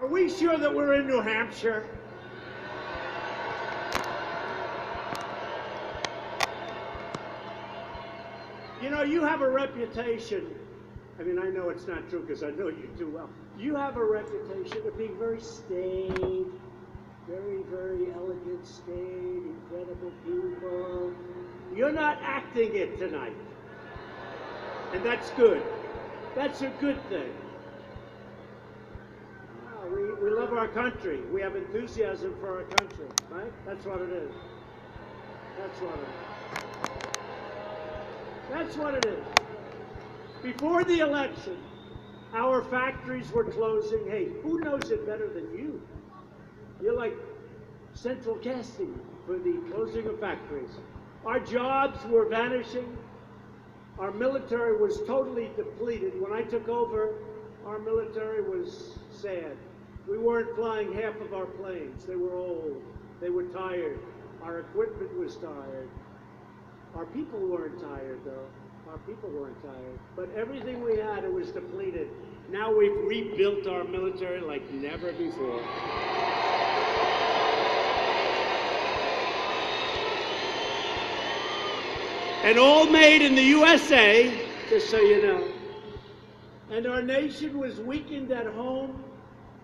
we sure that we're in New Hampshire? You know, you have a reputation. I mean, I know it's not true because I know you too well. You have a reputation of being very staid, very, very elegant, staid, incredible people. You're not acting it tonight. And that's good. That's a good thing. We love our country. We have enthusiasm for our country, right? That's what it is. That's what it is. That's what it is. Before the election, our factories were closing. Hey, who knows it better than you? You're like central casting for the closing of factories. Our jobs were vanishing. Our military was totally depleted. When I took over, our military was sad. We weren't flying half of our planes. They were old. They were tired. Our equipment was tired. Our people weren't tired, though. Our people weren't tired. But everything we had, it was depleted. Now we've rebuilt our military like never before. And all made in the USA, just so you know. And our nation was weakened at home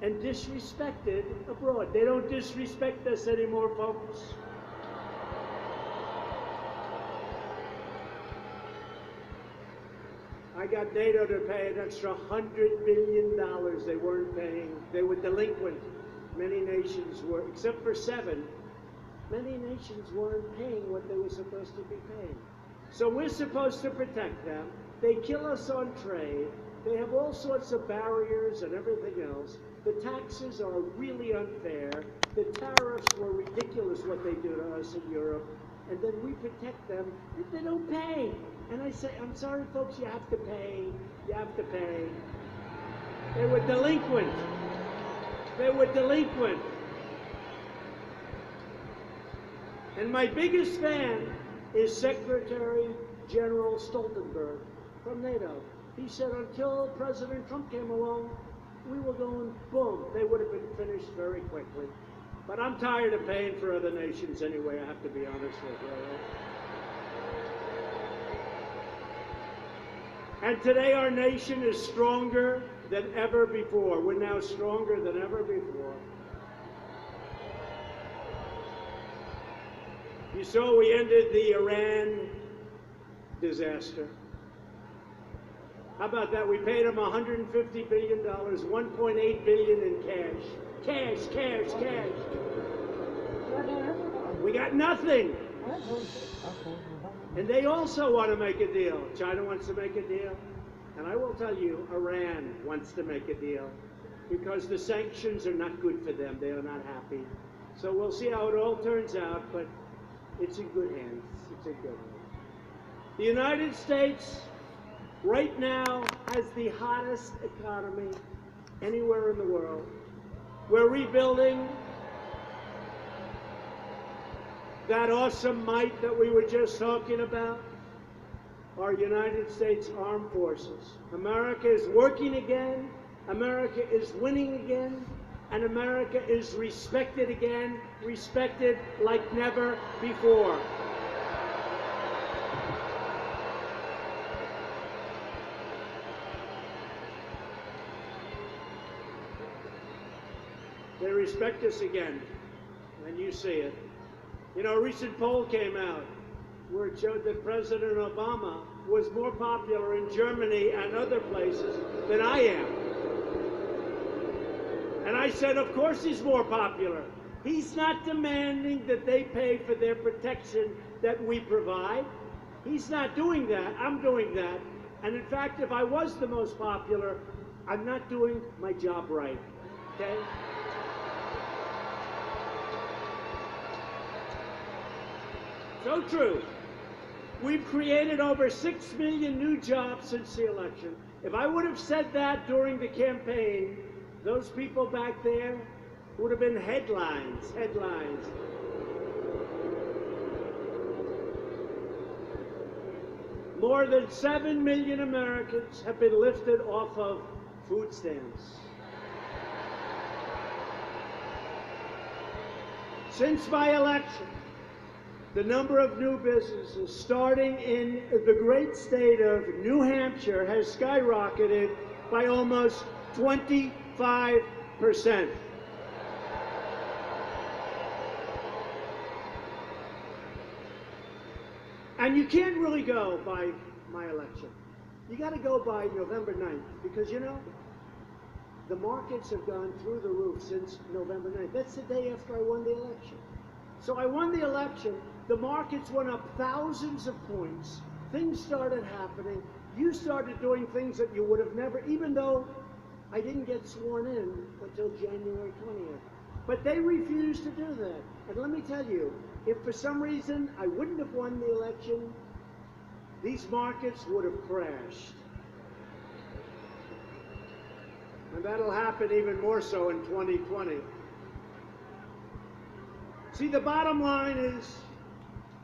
and disrespected abroad. They don't disrespect us anymore, folks. I got NATO to pay an extra $100 billion they weren't paying. They were delinquent. Many nations were, except for 7, many nations weren't paying what they were supposed to be paying. So we're supposed to protect them. They kill us on trade. They have all sorts of barriers and everything else. The taxes are really unfair. The tariffs were ridiculous what they do to us in Europe. And then we protect them if they don't pay. And I say, I'm sorry, folks, you have to pay. You have to pay. They were delinquent. They were delinquent. And my biggest fan is Secretary General Stoltenberg from NATO. He said until President Trump came along, we were going boom. They would have been finished very quickly. But I'm tired of paying for other nations anyway, I have to be honest with you. And today our nation is stronger than ever before. We're now stronger than ever before. You saw we ended the Iran disaster. How about that? We paid them $150 billion, $1.8 billion in cash. Cash, cash, cash. We got nothing. And they also want to make a deal. China wants to make a deal. And I will tell you, Iran wants to make a deal because the sanctions are not good for them. They are not happy. So we'll see how it all turns out, but it's in good hands. It's in good hands. The United States right now has the hottest economy anywhere in the world. We're rebuilding that awesome might that we were just talking about, our United States Armed Forces. America is working again, America is winning again, and America is respected again, respected like never before. They respect us again, and you see it. You know, a recent poll came out where it showed that President Obama was more popular in Germany and other places than I am. And I said, of course he's more popular. He's not demanding that they pay for their protection that we provide. He's not doing that. I'm doing that. And in fact, if I was the most popular, I'm not doing my job right, okay? So true. We've created over 6 million new jobs since the election. If I would have said that during the campaign, those people back there would have been headlines, headlines. More than 7 million Americans have been lifted off of food stamps. Since my election, the number of new businesses starting in the great state of New Hampshire has skyrocketed by almost 25%. And you can't really go by my election. You got to go by November 9th because, you know, the markets have gone through the roof since November 9th. That's the day after I won the election. So I won the election. The markets went up thousands of points. Things started happening. You started doing things that you would have never, even though I didn't get sworn in until January 20th. But they refused to do that. And let me tell you, if for some reason I wouldn't have won the election, these markets would have crashed. And that'll happen even more so in 2020. See, the bottom line is,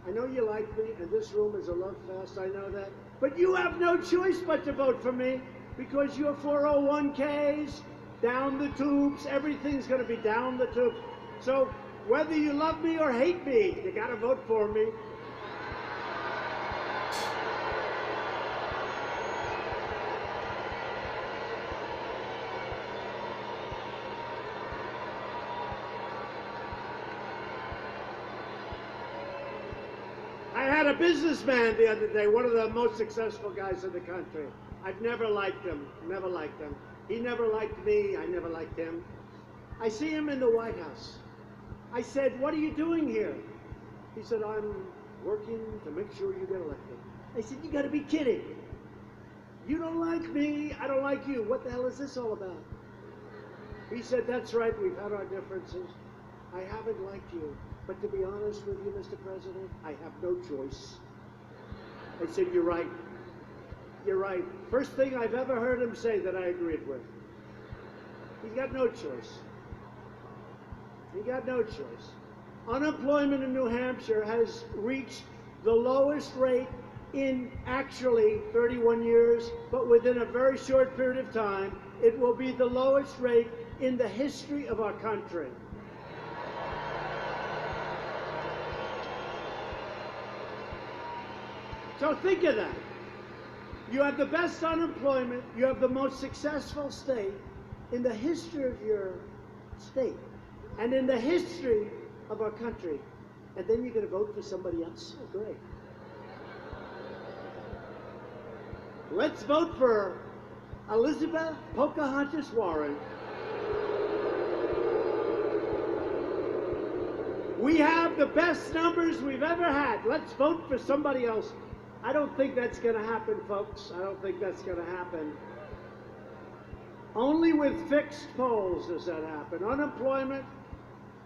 I know you like me, and this room is a love fest, I know that, but you have no choice but to vote for me because your 401ks, down the tubes, everything's going to be down the tubes. So whether you love me or hate me, you got to vote for me. I had a businessman the other day, one of the most successful guys in the country. I've never liked him, never liked him. He never liked me, I never liked him. I see him in the White House. I said, "What are you doing here?" He said, "I'm working to make sure you get elected." I said, "You gotta be kidding. You don't like me, I don't like you. What the hell is this all about?" He said, "That's right, we've had our differences. I haven't liked you. But to be honest with you, Mr. President, I have no choice." I said, "You're right. You're right." First thing I've ever heard him say that I agreed with. He's got no choice. He got no choice. Unemployment in New Hampshire has reached the lowest rate in actually 31 years, but within a very short period of time, it will be the lowest rate in the history of our country. So think of that. You have the best unemployment, you have the most successful state in the history of your state and in the history of our country. And then you're going to vote for somebody else? Oh, great. Let's vote for Elizabeth Pocahontas Warren. We have the best numbers we've ever had. Let's vote for somebody else. I don't think that's going to happen, folks. I don't think that's going to happen. Only with fixed polls does that happen. Unemployment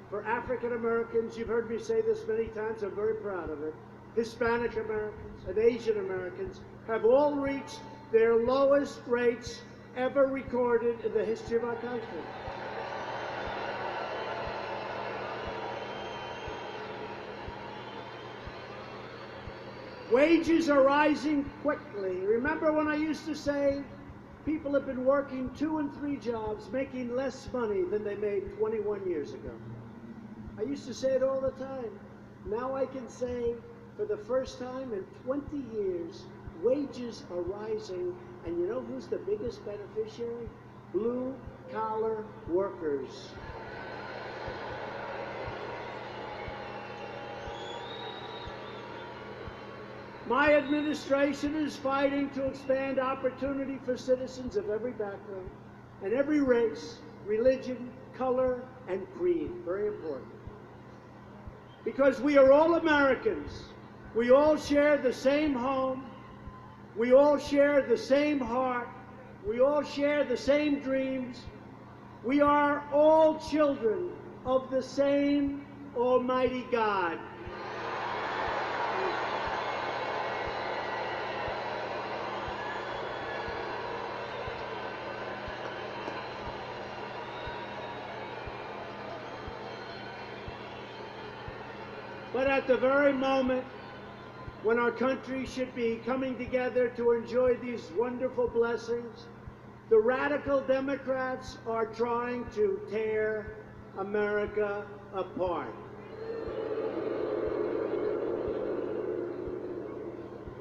for African Americans, you've heard me say this many times, I'm very proud of it. Hispanic Americans and Asian Americans have all reached their lowest rates ever recorded in the history of our country. Wages are rising quickly. Remember when I used to say people have been working 2 and 3 jobs, making less money than they made 21 years ago? I used to say it all the time. Now I can say for the first time in 20 years, wages are rising, and you know who's the biggest beneficiary? Blue-collar workers. My administration is fighting to expand opportunity for citizens of every background and every race, religion, color, and creed. Very important. Because we are all Americans. We all share the same home. We all share the same heart. We all share the same dreams. We are all children of the same Almighty God. But at the very moment when our country should be coming together to enjoy these wonderful blessings, the radical Democrats are trying to tear America apart.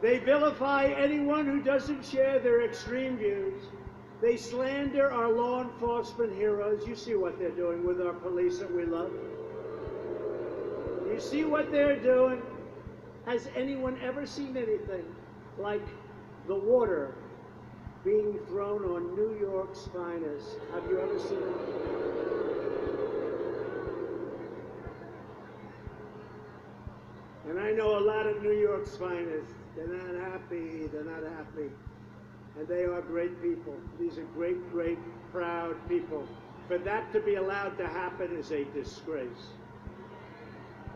They vilify anyone who doesn't share their extreme views. They slander our law enforcement heroes. You see what they're doing with our police that we love. You see what they're doing. Has anyone ever seen anything like the water being thrown on New York's finest? Have you ever seen it? And I know a lot of New York's finest. They're not happy. They're not happy. And they are great people. These are great, great, proud people. For that to be allowed to happen is a disgrace.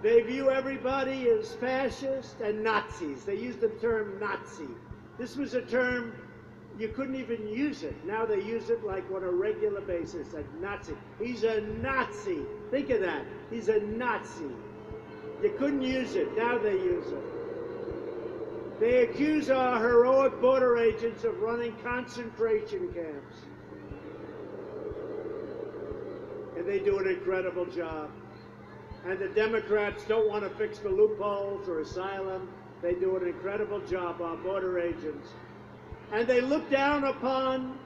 They view everybody as fascist and Nazis. They use the term Nazi. This was a term, you couldn't even use it. Now they use it like on a regular basis, a Nazi. He's a Nazi. Think of that. He's a Nazi. You couldn't use it. Now they use it. They accuse our heroic border agents of running concentration camps. And they do an incredible job. And the Democrats don't want to fix the loopholes or asylum. They do an incredible job, our border agents. And they look down upon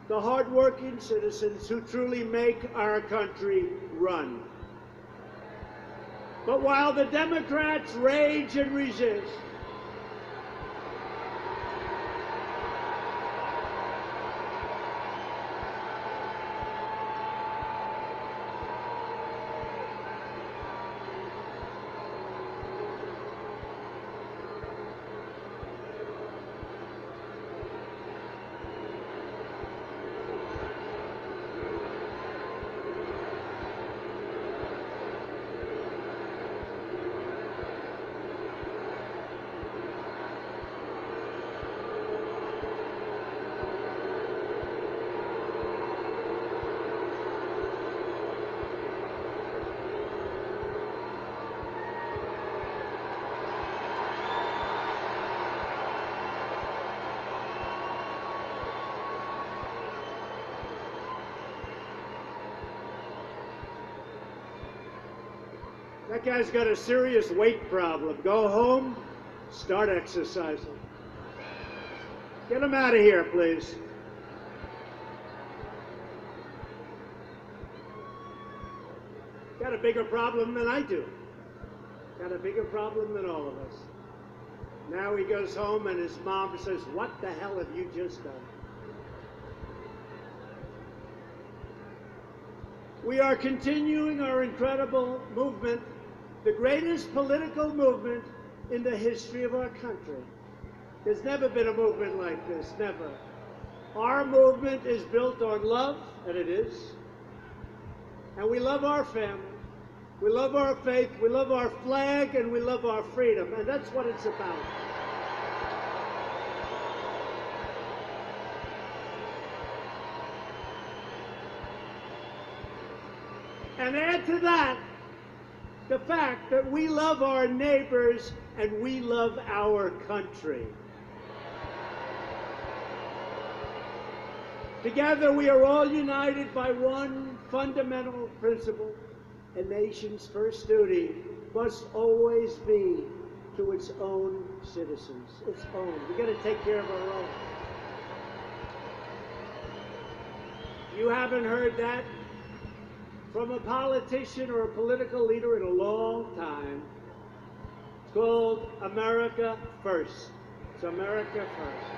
the hardworking citizens who truly make our country run. But while the Democrats rage and resist, that guy's got a serious weight problem. Go home, start exercising. Get him out of here, please. Got a bigger problem than I do. Got a bigger problem than all of us. Now he goes home and his mom says, "What the hell have you just done?" We are continuing our incredible movement, the greatest political movement in the history of our country. There's never been a movement like this, never. Our movement is built on love, and it is. And we love our family, we love our faith, we love our flag, and we love our freedom, and that's what it's about. And add to that the fact that we love our neighbors and we love our country. Together we are all united by one fundamental principle. A nation's first duty must always be to its own citizens. Its own. We've got to take care of our own. You haven't heard that from a politician or a political leader in a long time. It's called America First. It's America First.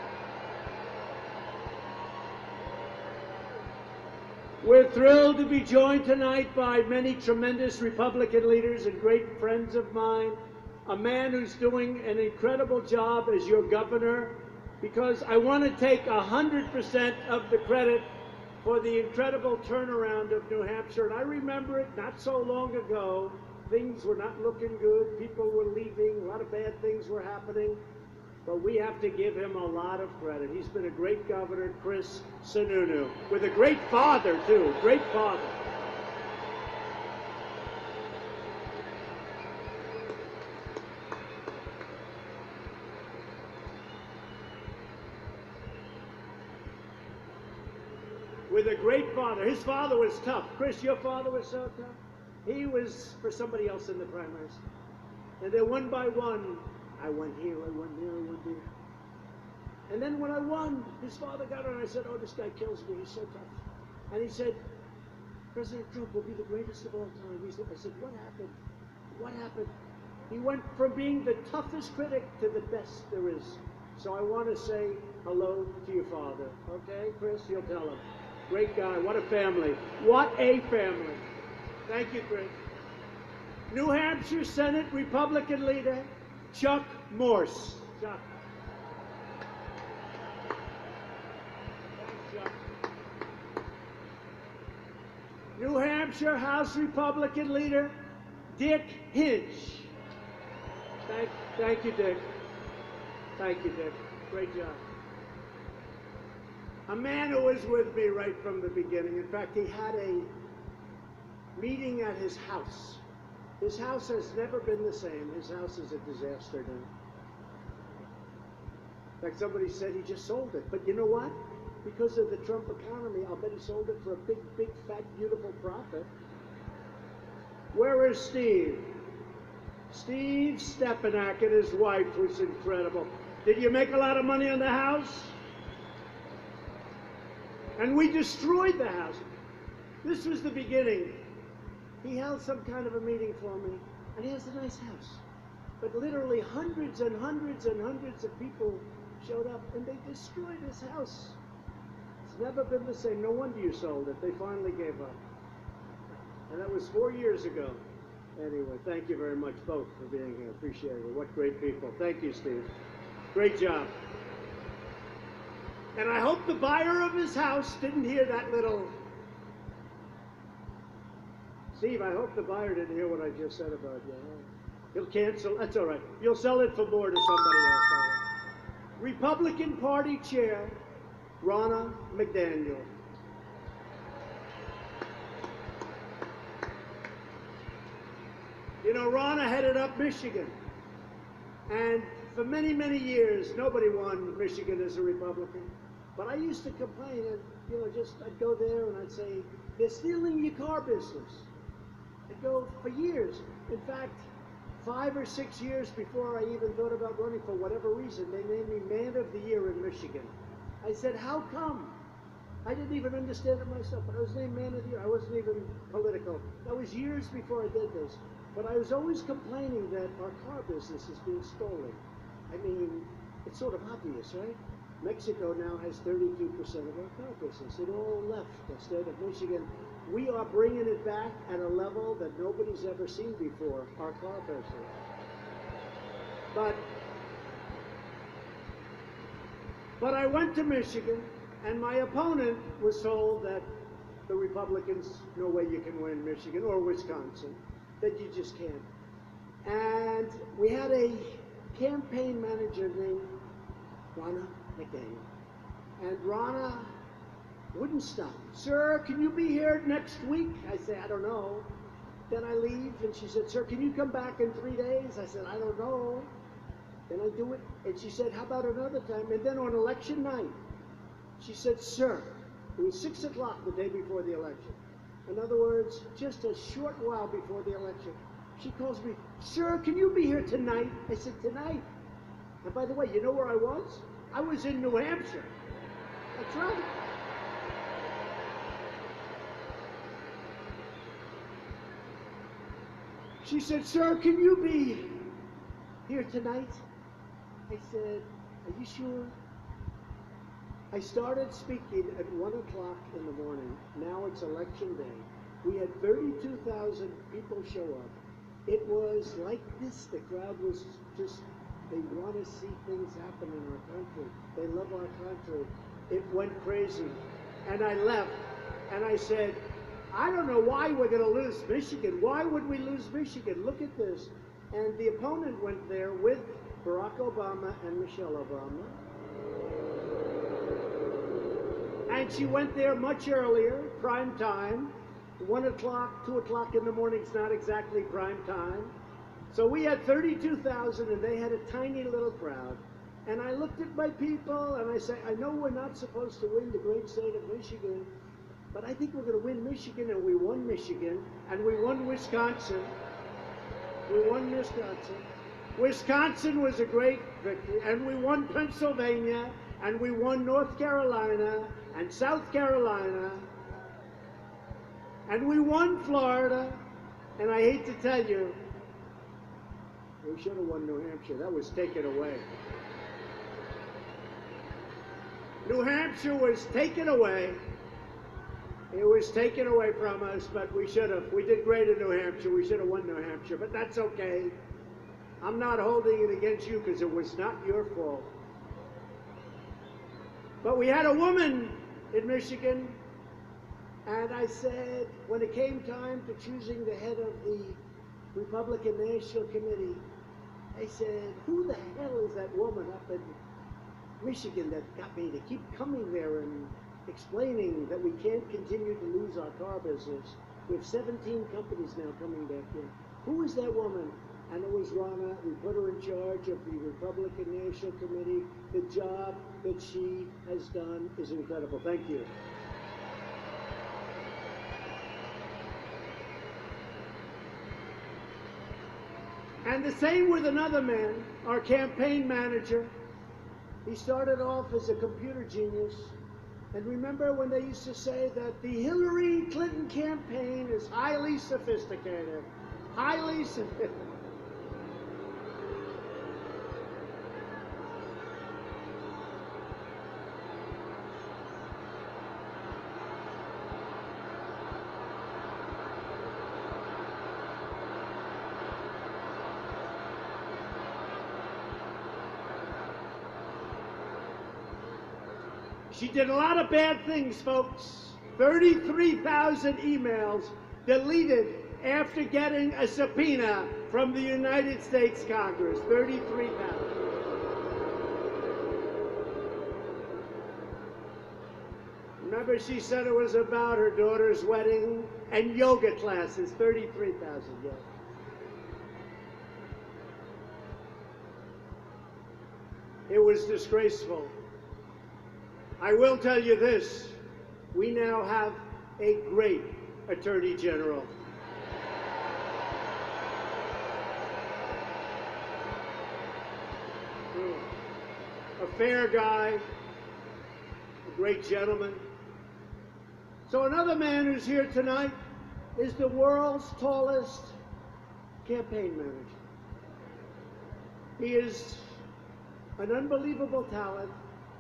We're thrilled to be joined tonight by many tremendous Republican leaders and great friends of mine, a man who's doing an incredible job as your governor, because I want to take 100% of the credit for the incredible turnaround of New Hampshire. And I remember it not so long ago. Things were not looking good. People were leaving. A lot of bad things were happening. But we have to give him a lot of credit. He's been a great governor, Chris Sununu, with a great father, too. Great father. With a great father. His father was tough. Chris, your father was so tough. He was for somebody else in the primaries. And then one by one, I went here, I went there, I went there. And then when I won, his father got on and I said, oh, this guy kills me, he's so tough. And he said, President Trump will be the greatest of all time. I said, what happened? What happened? He went from being the toughest critic to the best there is. So I want to say hello to your father. Okay, Chris, you'll tell him. Great guy. What a family. What a family. Thank you, Chris. New Hampshire Senate Republican leader, Chuck Morse. Chuck. Thanks, Chuck. New Hampshire House Republican leader, Dick Hinch. Thank you, Dick. Thank you, Dick. Great job. A man who was with me right from the beginning. In fact, he had a meeting at his house. His house has never been the same. His house is a disaster now. In fact, somebody said he just sold it. But you know what? Because of the Trump economy, I'll bet he sold it for a big, big, fat, beautiful profit. Where is Steve? Steve Stepanak and his wife, who's incredible. Did you make a lot of money on the house? And we destroyed the house. This was the beginning. He held some kind of a meeting for me, and he has a nice house. But literally hundreds and hundreds and hundreds of people showed up, and they destroyed his house. It's never been the same. No wonder you sold it. They finally gave up. And that was 4 years ago. Anyway, thank you very much, both, for being here. Appreciate it. What great people. Thank you, Steve. Great job. And I hope the buyer of his house didn't hear that little... Steve, I hope the buyer didn't hear what I just said about you. He'll cancel. That's all right. You'll sell it for more to somebody else. Republican Party Chair, Ronna McDaniel. You know, Ronna headed up Michigan. And for many, many years, nobody won Michigan as a Republican. But I used to complain, and, you know, I'd go there and I'd say, they're stealing your car business. I'd go for years. In fact, 5 or 6 years before I even thought about running, for whatever reason, they named me Man of the Year in Michigan. I said, how come? I didn't even understand it myself, but I was named Man of the Year. I wasn't even political. That was years before I did this. But I was always complaining that our car business is being stolen. I mean, it's sort of obvious, right? Mexico now has 32% of our car business. It all left the state of Michigan. We are bringing it back at a level that nobody's ever seen before, our car business. But I went to Michigan, and my opponent was told that the Republicans, no way you can win Michigan or Wisconsin, that you just can't. And we had a campaign manager named Ronna McDaniel. And Ronna wouldn't stop. Sir, can you be here next week? I say, I don't know. Then I leave, and she said, sir, can you come back in 3 days? I said, I don't know. Then I do it, and she said, how about another time? And then on election night, she said, sir, it was 6 o'clock the day before the election. In other words, just a short while before the election, she calls me, sir, can you be here tonight? I said, tonight? And by the way, you know where I was? I was in New Hampshire. That's right. She said, sir, can you be here tonight? I said, are you sure? I started speaking at 1 o'clock in the morning. Now it's election day. We had 32,000 people show up. It was like this. The crowd was just, they want to see things happen in our country. They love our country. It went crazy. And I left, and I said, I don't know why we're going to lose Michigan. Why would we lose Michigan? Look at this. And the opponent went there with Barack Obama and Michelle Obama. And she went there much earlier, prime time. 1 o'clock, 2 o'clock in the morning is not exactly prime time. So we had 32,000, and they had a tiny little crowd. And I looked at my people, and I said, I know we're not supposed to win the great state of Michigan, but I think we're going to win Michigan, and we won Michigan, and we won Wisconsin. We won Wisconsin. Wisconsin was a great victory, and we won Pennsylvania, and we won North Carolina, and South Carolina, and we won Florida, and I hate to tell you, we should have won New Hampshire. That was taken away. New Hampshire was taken away. It was taken away from us, but we should have. We did great in New Hampshire. We should have won New Hampshire, but that's okay. I'm not holding it against you because it was not your fault. But we had a woman in Michigan, and I said, when it came time to choosing the head of the Republican National Committee, I said, who the hell is that woman up in Michigan that got me to keep coming there and explaining that we can't continue to lose our car business? We have 17 companies now coming back in. Who is that woman? And it was Ronna. We put her in charge of the Republican National Committee. The job that she has done is incredible. Thank you. And the same with another man, our campaign manager. He started off as a computer genius. And remember when they used to say that the Hillary Clinton campaign is highly sophisticated? Highly sophisticated. She did a lot of bad things, folks. 33,000 emails deleted after getting a subpoena from the United States Congress. 33,000. Remember, she said it was about her daughter's wedding and yoga classes. 33,000, yes. It was disgraceful. I will tell you this, we now have a great Attorney General. A fair guy, a great gentleman. So another man who's here tonight is the world's tallest campaign manager. He is an unbelievable talent.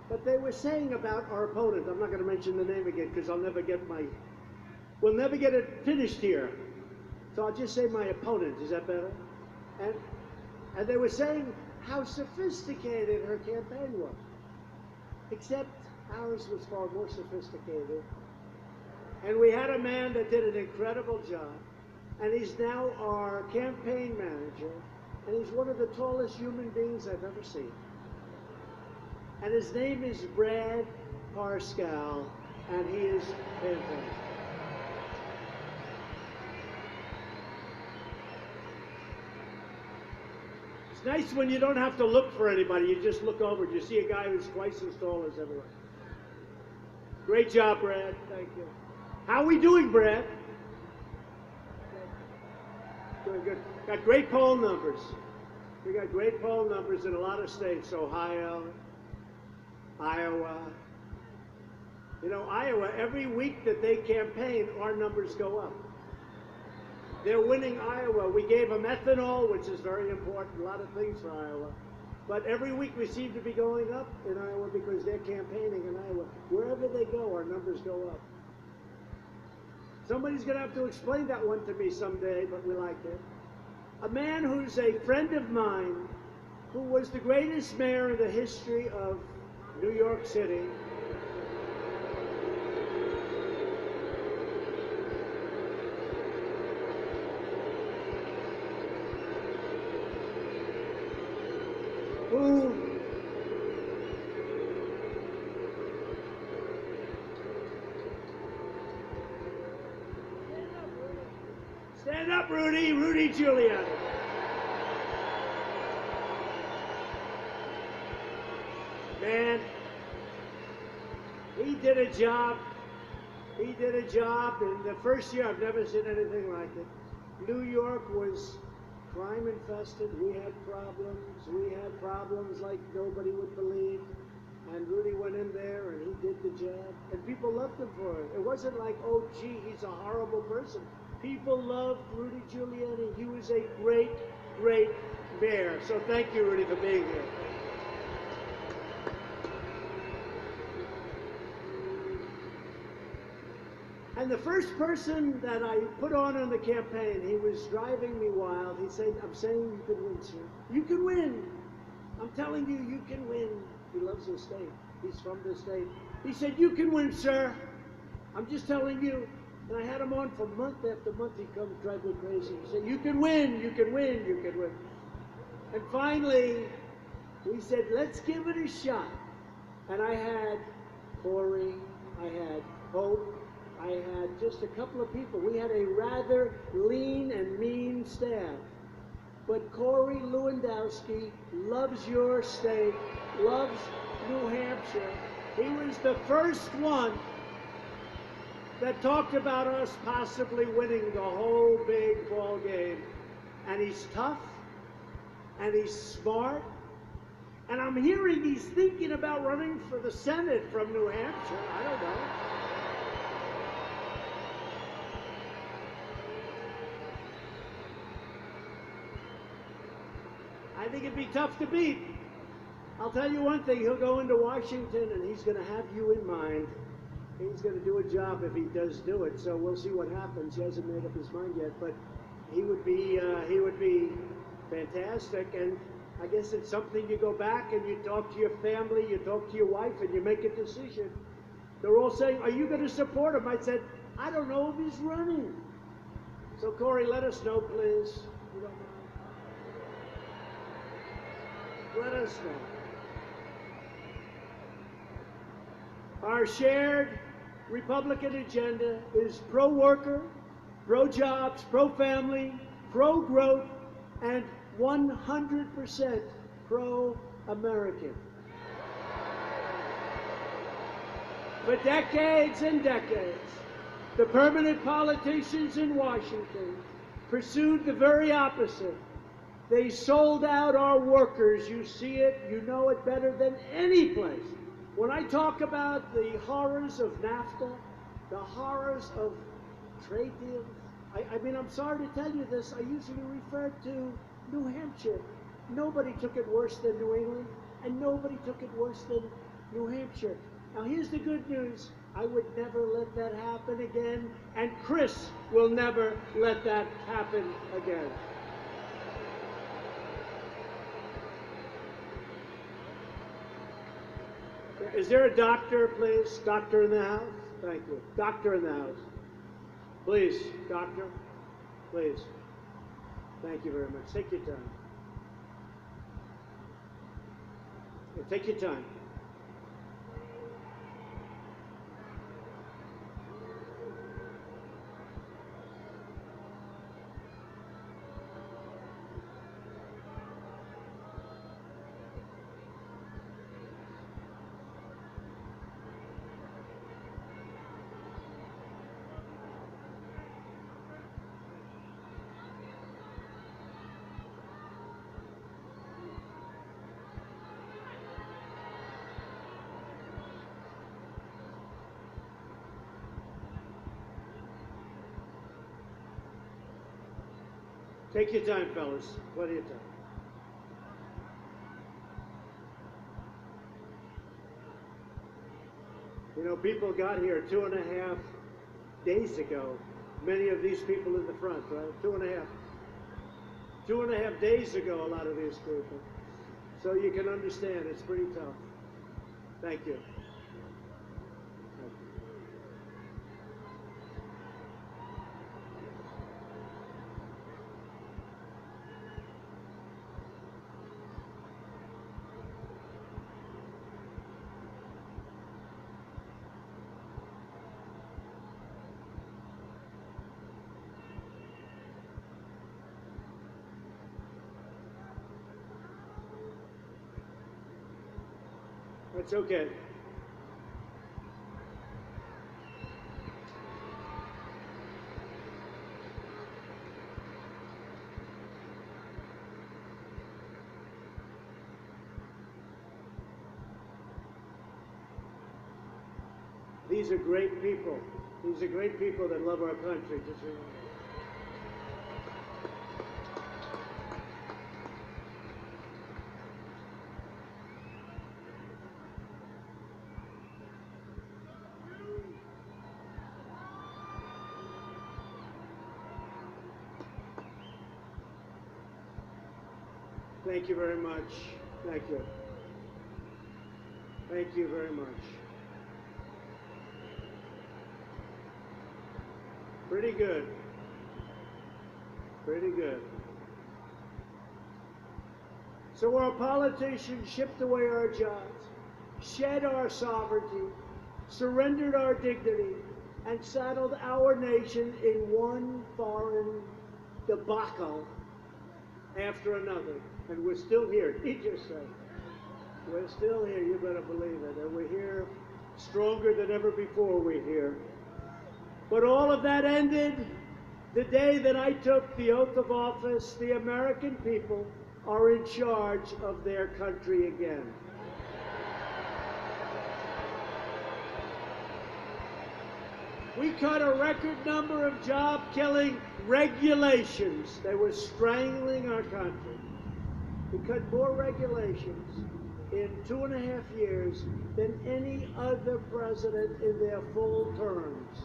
But they were saying about our opponent, I'm not going to mention the name again because we'll never get it finished here. So I'll just say my opponent, is that better? And they were saying how sophisticated her campaign was. Except ours was far more sophisticated. And we had a man that did an incredible job. And he's now our campaign manager. And he's one of the tallest human beings I've ever seen. And his name is Brad Parscale, and he is fantastic. It's nice when you don't have to look for anybody. You just look over and you see a guy who's twice as tall as everyone. Great job, Brad. Thank you. How are we doing, Brad? Doing good. Got great poll numbers. We got great poll numbers in a lot of states. Ohio, Iowa. You know, Iowa, every week that they campaign, our numbers go up. They're winning Iowa. We gave them ethanol, which is very important, a lot of things for Iowa. But every week we seem to be going up in Iowa because they're campaigning in Iowa. Wherever they go, our numbers go up. Somebody's going to have to explain that one to me someday, but we like it. A man who's a friend of mine, who was the greatest mayor in the history of New York City. Who stand up, Rudy, Rudy Giuliani. Man, he did a job. He did a job in the first year. I've never seen anything like it. New York was crime infested. We had problems. We had problems like nobody would believe. And Rudy went in there and he did the job. And people loved him for it. It wasn't like, oh, gee, he's a horrible person. People loved Rudy Giuliani. He was a great, great mayor. So thank you, Rudy, for being here. And the first person that I put on the campaign, he was driving me wild. He said, I'm saying you can win, sir. You can win. I'm telling you, you can win. He loves the state. He's from the state. He said, you can win, sir. I'm just telling you. And I had him on for month after month. He'd come and drive me crazy. He said, you can win, you can win, you can win. And finally, we said, let's give it a shot. And I had Corey, I had Hope, I had just a couple of people. We had a rather lean and mean staff. But Corey Lewandowski loves your state, loves New Hampshire. He was the first one that talked about us possibly winning the whole big ball game. And he's tough, and he's smart, and I'm hearing he's thinking about running for the Senate from New Hampshire. I don't know. I think it'd be tough to beat. I'll tell you one thing, he'll go into Washington and he's going to have you in mind. He's going to do a job if he does do it, so we'll see what happens. He hasn't made up his mind yet, but he would be fantastic, and I guess it's something you go back and you talk to your family, you talk to your wife, and you make a decision. They're all saying, are you going to support him? I said, I don't know if he's running. So Corey, let us know, please. You don't mind? Let us know. Our shared Republican agenda is pro-worker, pro-jobs, pro-family, pro-growth, and 100% pro-American. For decades and decades, the permanent politicians in Washington pursued the very opposite. They sold out our workers. You see it, you know it better than any place. When I talk about the horrors of NAFTA, the horrors of trade deals, I mean, I'm sorry to tell you this, I usually refer to New Hampshire. Nobody took it worse than New England, and nobody took it worse than New Hampshire. Now, here's the good news. I would never let that happen again, and Chris will never let that happen again. Is there a doctor, please? Doctor in the house? Thank you. Doctor in the house. Please, doctor. Please. Thank you very much. Take your time. Yeah, take your time. Take your time, fellas. Plenty of time. You know, people got here 2.5 days ago. Many of these people in the front, right? 2.5. 2.5 days ago, a lot of these people. So you can understand, it's pretty tough. Thank you. It's okay. These are great people. These are great people that love our country. Just remember. Thank you very much. Thank you. Thank you very much. Pretty good. Pretty good. So our politicians shipped away our jobs, shed our sovereignty, surrendered our dignity, and saddled our nation in one foreign debacle after another. And we're still here. Need you say. We're still here. You better believe it. And we're here stronger than ever before we're here. But all of that ended the day that I took the oath of office. The American people are in charge of their country again. We cut a record number of job-killing regulations. They were strangling our country. We cut more regulations in 2.5 years than any other president in their full terms.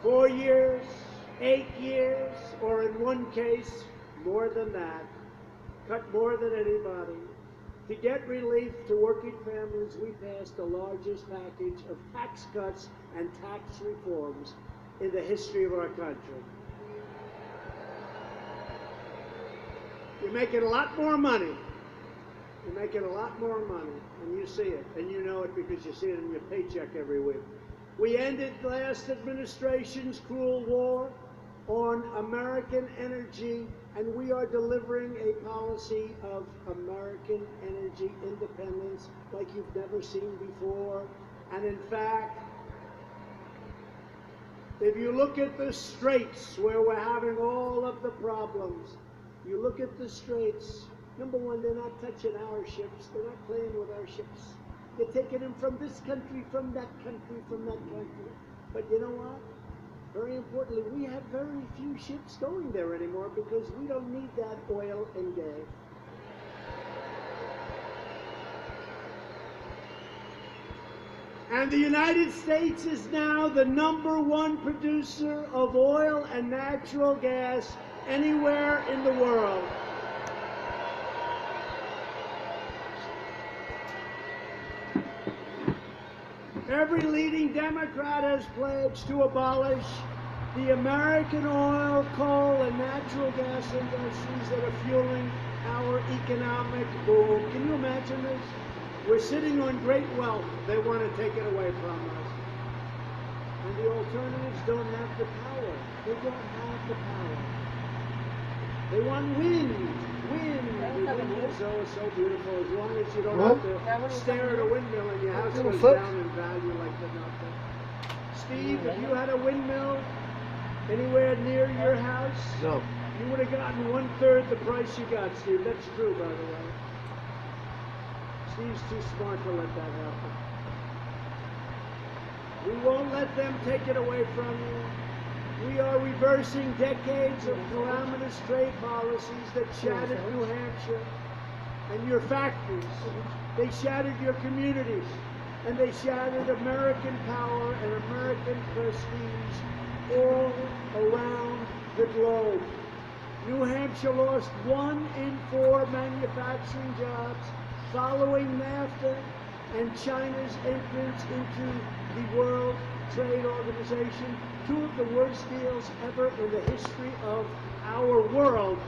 4 years, 8 years, or in one case, more than that. Cut more than anybody. To get relief to working families, we passed the largest package of tax cuts and tax reforms in the history of our country. You're making a lot more money. You're making a lot more money, and you see it, and you know it because you see it in your paycheck every week. We ended last administration's cruel war on American energy, and we are delivering a policy of American energy independence like you've never seen before. And in fact, if you look at the straits where we're having all of the problems, you look at the straits, number one, they're not touching our ships. They're not playing with our ships. They're taking them from this country, from that country, from that country. But you know what? Very importantly, we have very few ships going there anymore because we don't need that oil and gas. And the United States is now the #1 producer of oil and natural gas anywhere in the world. Every leading Democrat has pledged to abolish the American oil, coal, and natural gas industries that are fueling our economic boom. Can you imagine this? We're sitting on great wealth. They want to take it away from us. And the alternatives don't have the power. They don't have the power. They want wind. Wind. The wind is so beautiful. As long as you don't have to stare at a windmill and your house goes down in value like the nothing. Steve, if you had a windmill anywhere near your house, no, you would have gotten 1/3 the price you got, Steve. That's true, by the way. Steve's too smart to let that happen. We won't let them take it away from you. We are reversing decades of calamitous trade policies that shattered New Hampshire and your factories. They shattered your communities, and they shattered American power and American prestige all around the globe. New Hampshire lost 1 in 4 manufacturing jobs following NAFTA and China's entrance into the World Trade Organization, 2 of the worst deals ever in the history of our world.